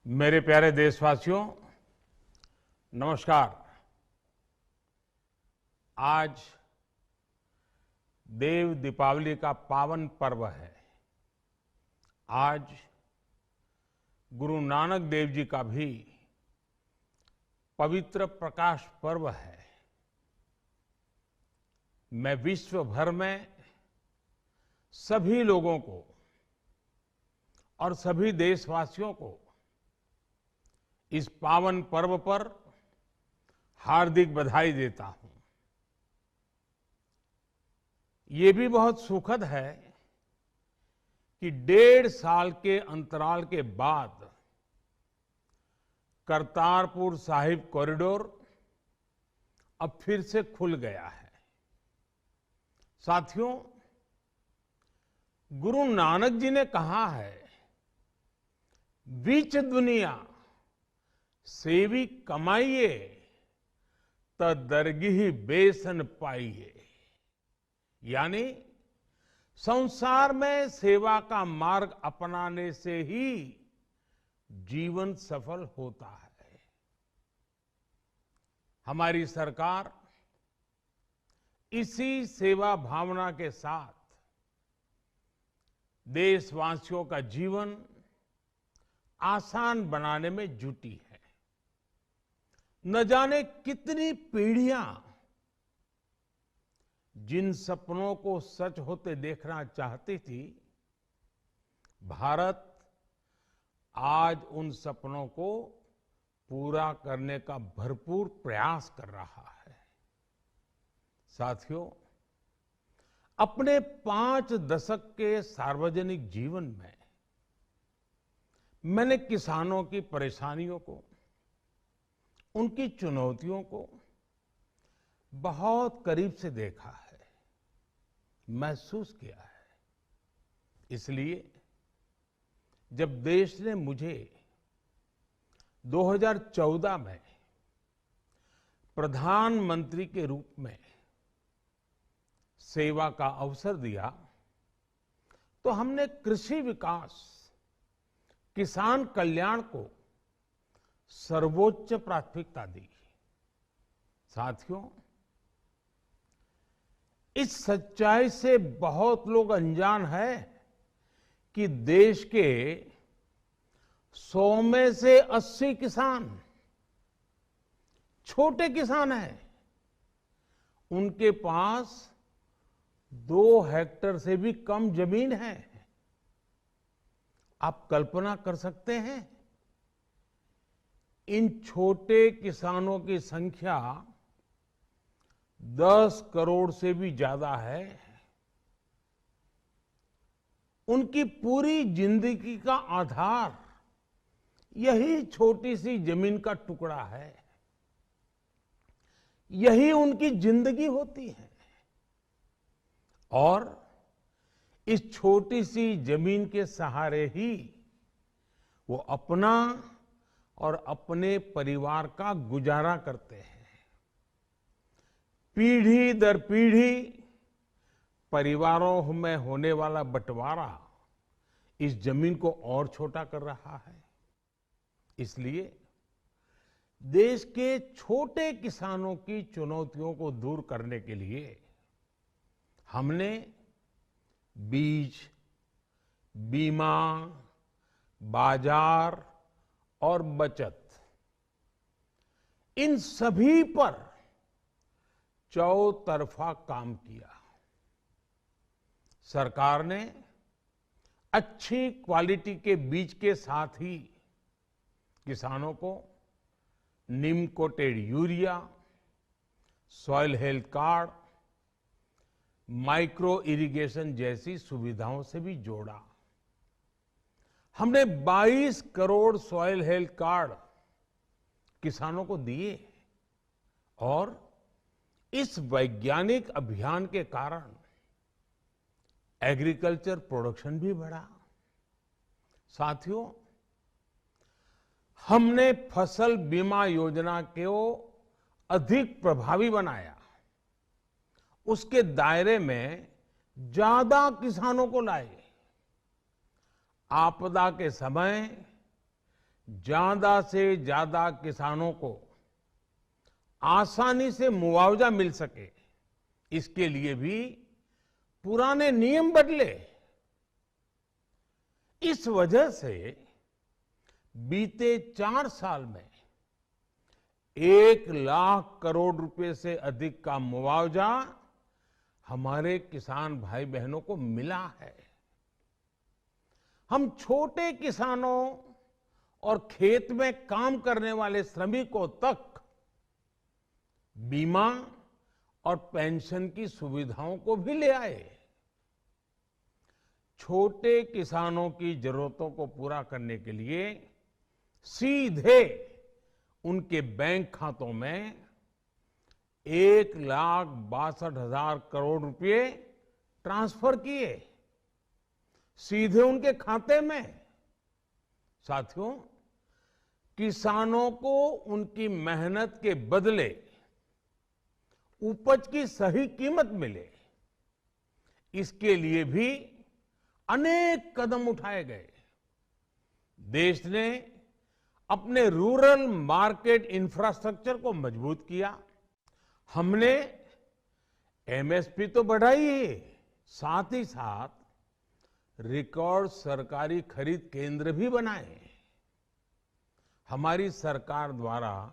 मेरे प्यारे देशवासियों, नमस्कार। आज देव दीपावली का पावन पर्व है। आज गुरु नानक देव जी का भी पवित्र प्रकाश पर्व है। मैं विश्व भर में सभी लोगों को और सभी देशवासियों को इस पावन पर्व पर हार्दिक बधाई देता हूं। ये भी बहुत सुखद है कि 1.5 साल के अंतराल के बाद करतारपुर साहिब कॉरिडोर अब फिर से खुल गया है। साथियों, गुरु नानक जी ने कहा है, बीच दुनिया सेवी कमाइए त दरगिही बेसन पाइए। यानी संसार में सेवा का मार्ग अपनाने से ही जीवन सफल होता है। हमारी सरकार इसी सेवा भावना के साथ देशवासियों का जीवन आसान बनाने में जुटी है। न जाने कितनी पीढ़ियां जिन सपनों को सच होते देखना चाहती थी, भारत आज उन सपनों को पूरा करने का भरपूर प्रयास कर रहा है। साथियों, अपने 5 दशक के सार्वजनिक जीवन में मैंने किसानों की परेशानियों को, उनकी चुनौतियों को बहुत करीब से देखा है, महसूस किया है। इसलिए जब देश ने मुझे 2014 में प्रधानमंत्री के रूप में सेवा का अवसर दिया, तो हमने कृषि विकास, किसान कल्याण को सर्वोच्च प्राथमिकता दी। साथियों, इस सच्चाई से बहुत लोग अनजान है कि देश के 100 में से 80 किसान छोटे किसान हैं। उनके पास 2 हेक्टेयर से भी कम जमीन है। आप कल्पना कर सकते हैं, इन छोटे किसानों की संख्या 10 करोड़ से भी ज्यादा है। उनकी पूरी जिंदगी का आधार यही छोटी सी जमीन का टुकड़ा है। यही उनकी जिंदगी होती है। और इस छोटी सी जमीन के सहारे ही वो अपना और अपने परिवार का गुजारा करते हैं। पीढ़ी दर पीढ़ी परिवारों में होने वाला बंटवारा इस जमीन को और छोटा कर रहा है। इसलिए देश के छोटे किसानों की चुनौतियों को दूर करने के लिए हमने बीज, बीमा, बाजार और बचत, इन सभी पर चौतरफा काम किया। सरकार ने अच्छी क्वालिटी के बीज के साथ ही किसानों को neem coated urea, soil health card, micro irrigation जैसी सुविधाओं से भी जोड़ा। हमने 22 करोड़ सॉइल हेल्थ कार्ड किसानों को दिए और इस वैज्ञानिक अभियान के कारण एग्रीकल्चर प्रोडक्शन भी बढ़ा। साथियों, हमने फसल बीमा योजना को अधिक प्रभावी बनाया। उसके दायरे में ज्यादा किसानों को लाए। आपदा के समय ज्यादा से ज्यादा किसानों को आसानी से मुआवजा मिल सके, इसके लिए भी पुराने नियम बदले। इस वजह से बीते 4 साल में 1 लाख करोड़ रुपए से अधिक का मुआवजा हमारे किसान भाई बहनों को मिला है। हम छोटे किसानों और खेत में काम करने वाले श्रमिकों तक बीमा और पेंशन की सुविधाओं को भी ले आए। छोटे किसानों की जरूरतों को पूरा करने के लिए सीधे उनके बैंक खातों में 1,62,000 करोड़ रुपए ट्रांसफर किए, सीधे उनके खाते में। साथियों, किसानों को उनकी मेहनत के बदले उपज की सही कीमत मिले, इसके लिए भी अनेक कदम उठाए गए। देश ने अपने रूरल मार्केट इंफ्रास्ट्रक्चर को मजबूत किया। हमने एमएसपी तो बढ़ाई ही, साथ ही साथ रिकॉर्ड सरकारी खरीद केंद्र भी बनाए। हमारी सरकार द्वारा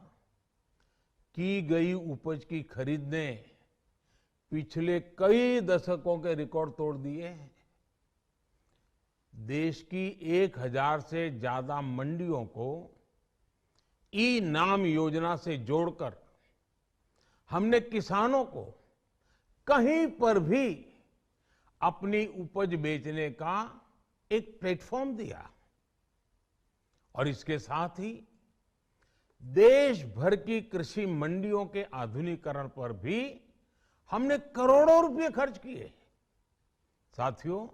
की गई उपज की खरीद ने पिछले कई दशकों के रिकॉर्ड तोड़ दिए हैं। देश की 1000 से ज्यादा मंडियों को ई नाम योजना से जोड़कर हमने किसानों को कहीं पर भी अपनी उपज बेचने का एक प्लेटफॉर्म दिया। और इसके साथ ही देश भर की कृषि मंडियों के आधुनिकीकरण पर भी हमने करोड़ों रुपए खर्च किए। साथियों,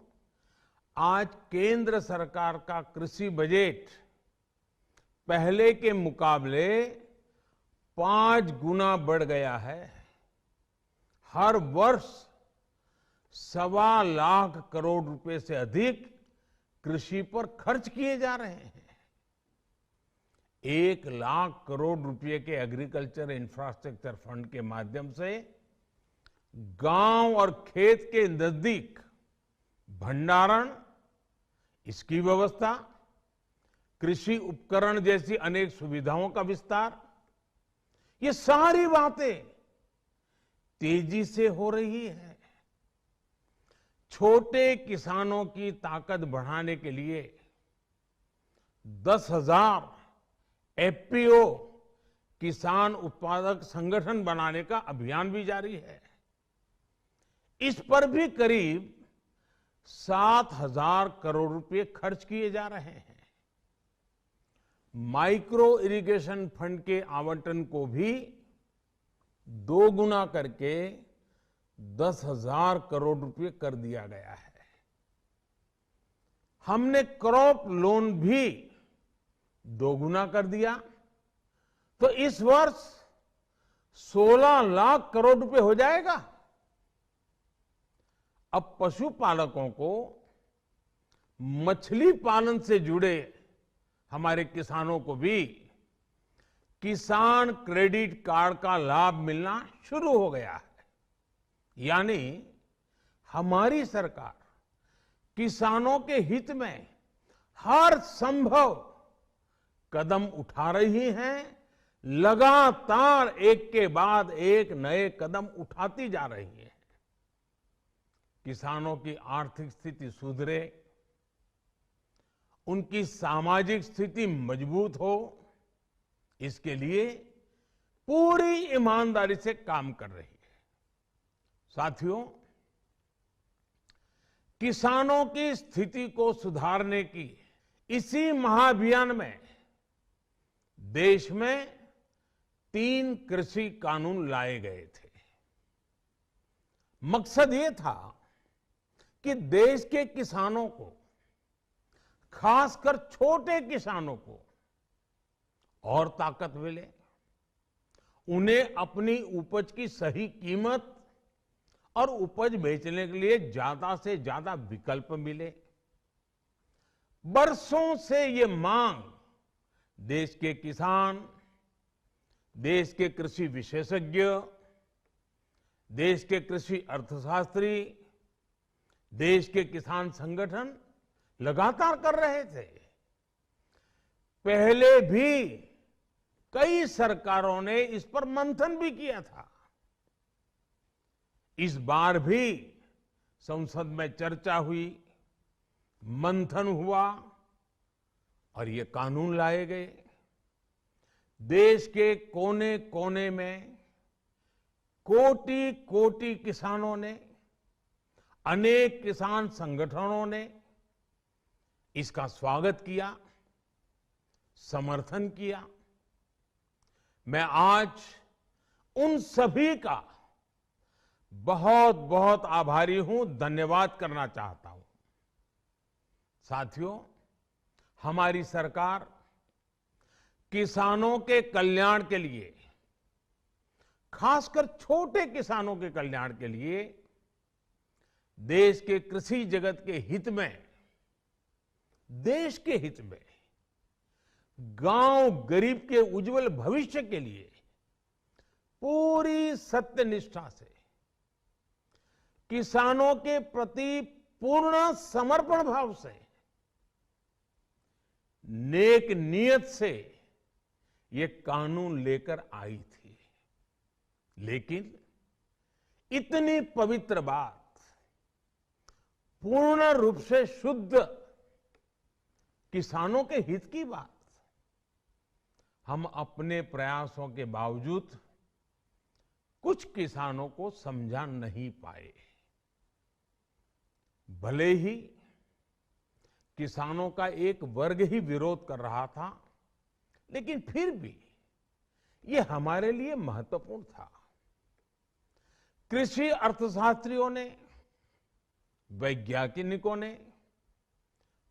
आज केंद्र सरकार का कृषि बजट पहले के मुकाबले 5 गुना बढ़ गया है। हर वर्ष 1.25 लाख करोड़ रुपए से अधिक कृषि पर खर्च किए जा रहे हैं। 1 लाख करोड़ रुपए के एग्रीकल्चर इंफ्रास्ट्रक्चर फंड के माध्यम से गांव और खेत के नजदीक भंडारण, इसकी व्यवस्था, कृषि उपकरण जैसी अनेक सुविधाओं का विस्तार, ये सारी बातें तेजी से हो रही है। छोटे किसानों की ताकत बढ़ाने के लिए 10,000 एफपीओ किसान उत्पादक संगठन बनाने का अभियान भी जारी है। इस पर भी करीब 7,000 करोड़ रुपए खर्च किए जा रहे हैं। माइक्रो इरिगेशन फंड के आवंटन को भी 2 गुना करके 10,000 करोड़ रुपए कर दिया गया है। हमने क्रॉप लोन भी 2 गुना कर दिया, तो इस वर्ष 16 लाख करोड़ रुपए हो जाएगा। अब पशुपालकों को मछली पालन से जुड़े हमारे किसानों को भी किसान क्रेडिट कार्ड का लाभ मिलना शुरू हो गया है। यानी हमारी सरकार किसानों के हित में हर संभव कदम उठा रही है, लगातार एक के बाद एक नए कदम उठाती जा रही है। किसानों की आर्थिक स्थिति सुधरे, उनकी सामाजिक स्थिति मजबूत हो, इसके लिए पूरी ईमानदारी से काम कर रही है। साथियों, किसानों की स्थिति को सुधारने की इसी महाअभियान में देश में 3 कृषि कानून लाए गए थे। मकसद ये था कि देश के किसानों को, खासकर छोटे किसानों को और ताकत मिले, उन्हें अपनी उपज की सही कीमत और उपज बेचने के लिए ज्यादा से ज्यादा विकल्प मिले। बरसों से ये मांग देश के किसान, देश के कृषि विशेषज्ञ, देश के कृषि अर्थशास्त्री, देश के किसान संगठन लगातार कर रहे थे। पहले भी कई सरकारों ने इस पर मंथन भी किया था। इस बार भी संसद में चर्चा हुई, मंथन हुआ और ये कानून लाए गए। देश के कोने कोने में कोटि कोटि किसानों ने, अनेक किसान संगठनों ने इसका स्वागत किया, समर्थन किया। मैं आज उन सभी का बहुत बहुत आभारी हूं, धन्यवाद करना चाहता हूं। साथियों, हमारी सरकार किसानों के कल्याण के लिए, खासकर छोटे किसानों के कल्याण के लिए, देश के कृषि जगत के हित में, देश के हित में, गांव गरीब के उज्जवल भविष्य के लिए पूरी सत्यनिष्ठा से, किसानों के प्रति पूर्ण समर्पण भाव से, नेक नियत से ये कानून लेकर आई थी। लेकिन इतनी पवित्र बात, पूर्ण रूप से शुद्ध किसानों के हित की बात, हम अपने प्रयासों के बावजूद कुछ किसानों को समझा नहीं पाए। भले ही किसानों का एक वर्ग ही विरोध कर रहा था, लेकिन फिर भी ये हमारे लिए महत्वपूर्ण था। कृषि अर्थशास्त्रियों ने, वैज्ञानिकों ने,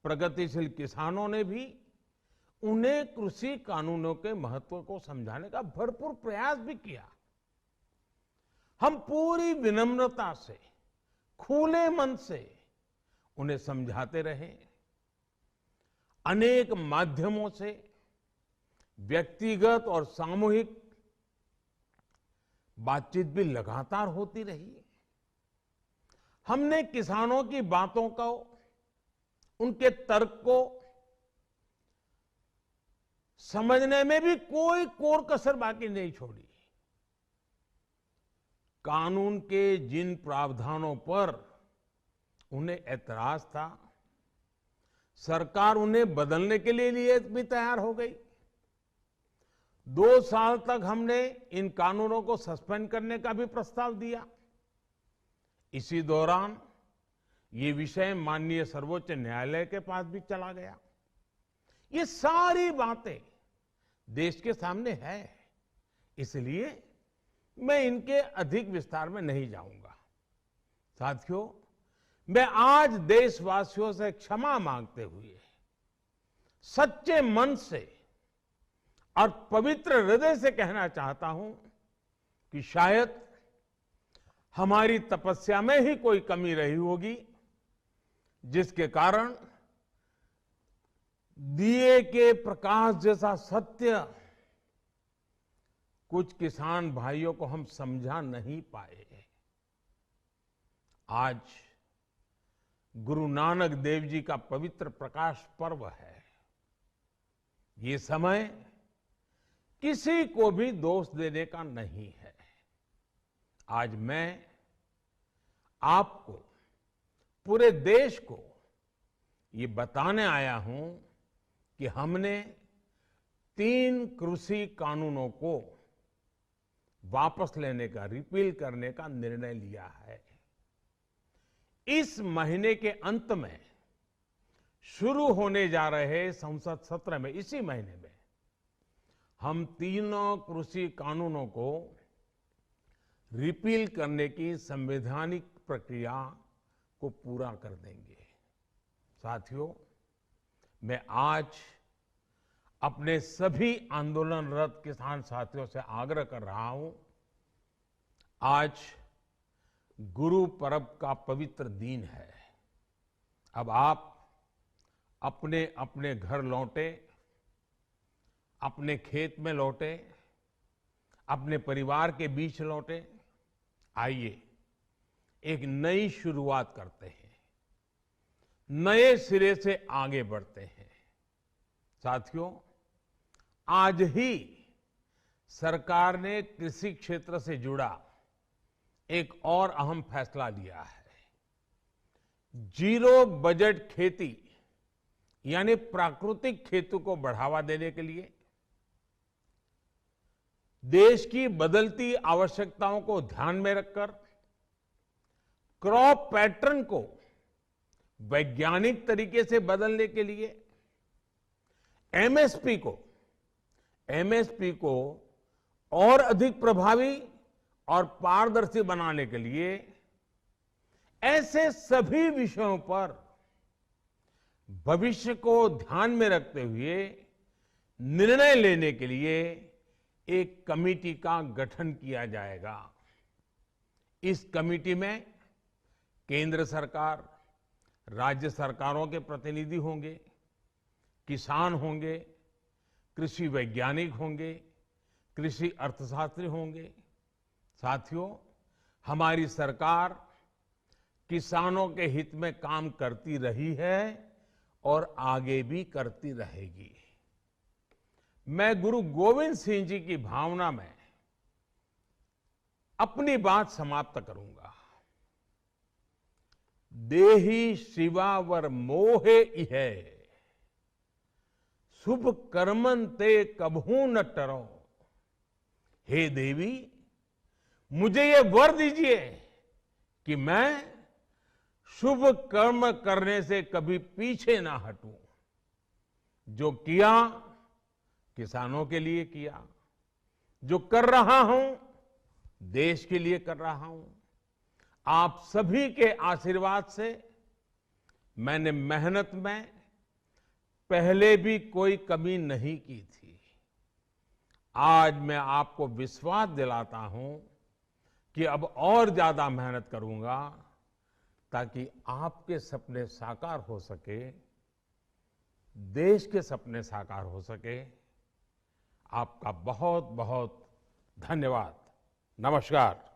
प्रगतिशील किसानों ने भी उन्हें कृषि कानूनों के महत्व को समझाने का भरपूर प्रयास भी किया। हम पूरी विनम्रता से, खुले मन से उन्हें समझाते रहे। अनेक माध्यमों से व्यक्तिगत और सामूहिक बातचीत भी लगातार होती रही। हमने किसानों की बातों को, उनके तर्क को समझने में भी कोई कोर कसर बाकी नहीं छोड़ी। कानून के जिन प्रावधानों पर उन्हें ऐतराज था, सरकार उन्हें बदलने के लिए भी तैयार हो गई। 2 साल तक हमने इन कानूनों को सस्पेंड करने का भी प्रस्ताव दिया। इसी दौरान ये विषय माननीय सर्वोच्च न्यायालय के पास भी चला गया। ये सारी बातें देश के सामने है, इसलिए मैं इनके अधिक विस्तार में नहीं जाऊंगा। साथियों, मैं आज देशवासियों से क्षमा मांगते हुए सच्चे मन से और पवित्र हृदय से कहना चाहता हूं कि शायद हमारी तपस्या में ही कोई कमी रही होगी, जिसके कारण दिए के प्रकाश जैसा सत्य कुछ किसान भाइयों को हम समझा नहीं पाए। आज गुरु नानक देव जी का पवित्र प्रकाश पर्व है। ये समय किसी को भी दोष देने का नहीं है। आज मैं आपको, पूरे देश को ये बताने आया हूं कि हमने 3 कृषि कानूनों को वापस लेने का, रिपील करने का निर्णय लिया है। इस महीने के अंत में शुरू होने जा रहे संसद सत्र में, इसी महीने में, हम 3 कृषि कानूनों को रिपील करने की संवैधानिक प्रक्रिया को पूरा कर देंगे। साथियों, मैं आज अपने सभी आंदोलनरत किसान साथियों से आग्रह कर रहा हूं, आज गुरु पर्व का पवित्र दिन है। अब आप अपने अपने घर लौटे, अपने खेत में लौटे, अपने परिवार के बीच लौटे। आइए एक नई शुरुआत करते हैं, नए सिरे से आगे बढ़ते हैं। साथियों, आज ही सरकार ने कृषि क्षेत्र से जुड़ा एक और अहम फैसला लिया है। जीरो बजट खेती यानी प्राकृतिक खेती को बढ़ावा देने के लिए देश की बदलती आवश्यकताओं को ध्यान में रखकर क्रॉप पैटर्न को वैज्ञानिक तरीके से बदलने के लिए एमएसपी को और अधिक प्रभावी और पारदर्शी बनाने के लिए ऐसे सभी विषयों पर भविष्य को ध्यान में रखते हुए निर्णय लेने के लिए एक कमेटी का गठन किया जाएगा। इस कमेटी में केंद्र सरकार, राज्य सरकारों के प्रतिनिधि होंगे, किसान होंगे, कृषि वैज्ञानिक होंगे, कृषि अर्थशास्त्री होंगे। साथियों, हमारी सरकार किसानों के हित में काम करती रही है और आगे भी करती रहेगी। मैं गुरु गोविंद सिंह जी की भावना में अपनी बात समाप्त करूंगा। देहि शिवावर मोहे इहे, शुभ कर्मन ते कबहू न टरो। हे देवी, मुझे ये वर दीजिए कि मैं शुभ कर्म करने से कभी पीछे ना हटूं। जो किया किसानों के लिए किया, जो कर रहा हूं देश के लिए कर रहा हूं। आप सभी के आशीर्वाद से मैंने मेहनत में पहले भी कोई कमी नहीं की थी। आज मैं आपको विश्वास दिलाता हूं कि अब और ज्यादा मेहनत करूंगा ताकि आपके सपने साकार हो सके, देश के सपने साकार हो सके। आपका बहुत बहुत धन्यवाद। नमस्कार।